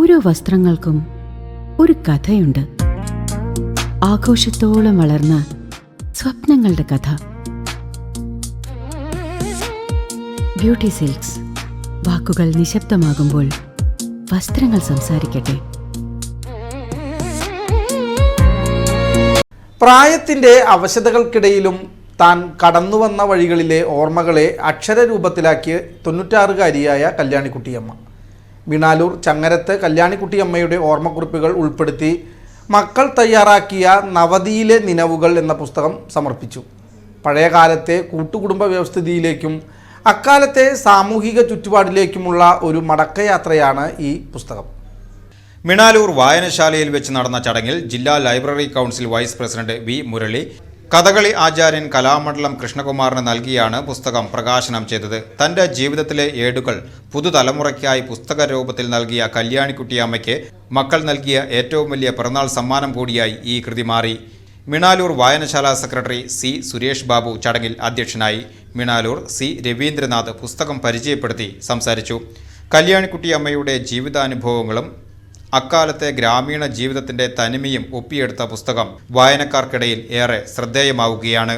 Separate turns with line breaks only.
ഓരോ വസ്ത്രങ്ങൾക്കും ഒരു കഥയുണ്ട്. ആഘോഷത്തോളം വളർന്ന സ്വപ്നങ്ങളുടെ കഥ. Beauty silks. വാക്കുകൾ നിശബ്ദമാകുമ്പോൾ വസ്ത്രങ്ങൾ സംസാരിക്കട്ടെ.
പ്രായത്തിൻ്റെ അവശതകൾക്കിടയിലും താൻ കടന്നുവന്ന വഴികളിലെ ഓർമ്മകളെ അക്ഷരരൂപത്തിലാക്കിയ 96-കാരിയായ കല്യാണിക്കുട്ടിയമ്മ. മിണാലൂർ ചങ്ങരത്ത് കല്യാണിക്കുട്ടിയമ്മയുടെ ഓർമ്മക്കുറിപ്പുകൾ ഉൾപ്പെടുത്തി മക്കൾ തയ്യാറാക്കിയ നവതിയിലെ നിലവുകൾ എന്ന പുസ്തകം സമർപ്പിച്ചു. പഴയകാലത്തെ കൂട്ടുകുടുംബ വ്യവസ്ഥിതിയിലേക്കും അക്കാലത്തെ സാമൂഹിക ചുറ്റുപാടിലേക്കുമുള്ള ഒരു മടക്കയാത്രയാണ് ഈ പുസ്തകം.
മിണാലൂർ വായനശാലയിൽ വെച്ച് നടന്ന ചടങ്ങിൽ ജില്ലാ library council vice president V Murali, Kathakali ആചാര്യൻ കലാമണ്ഡലം കൃഷ്ണകുമാറിന് നൽകിയാണ് പുസ്തകം പ്രകാശനം ചെയ്തത്. തൻ്റെ ജീവിതത്തിലെ ഏടുകൾ പുതുതലമുറയ്ക്കായി പുസ്തക രൂപത്തിൽ നൽകിയ കല്യാണിക്കുട്ടിയമ്മയ്ക്ക് മക്കൾ നൽകിയ ഏറ്റവും വലിയ പിറന്നാൾ സമ്മാനം കൂടിയായി ഈ കൃതി മാറി. മിണാലൂർ വായനശാല സെക്രട്ടറി സി സുരേഷ് ബാബു ചടങ്ങിൽ അധ്യക്ഷനായി. മിണാലൂർ സി രവീന്ദ്രനാഥ് പുസ്തകം പരിചയപ്പെടുത്തി സംസാരിച്ചു. കല്യാണിക്കുട്ടിയമ്മയുടെ ജീവിതാനുഭവങ്ങളും അക്കാലത്തെ ഗ്രാമീണ ജീവിതത്തിൻ്റെ തനിമയും ഒപ്പിയെടുത്ത പുസ്തകം വായനക്കാർക്കിടയിൽ ഏറെ ശ്രദ്ധേയമാവുകയാണ്.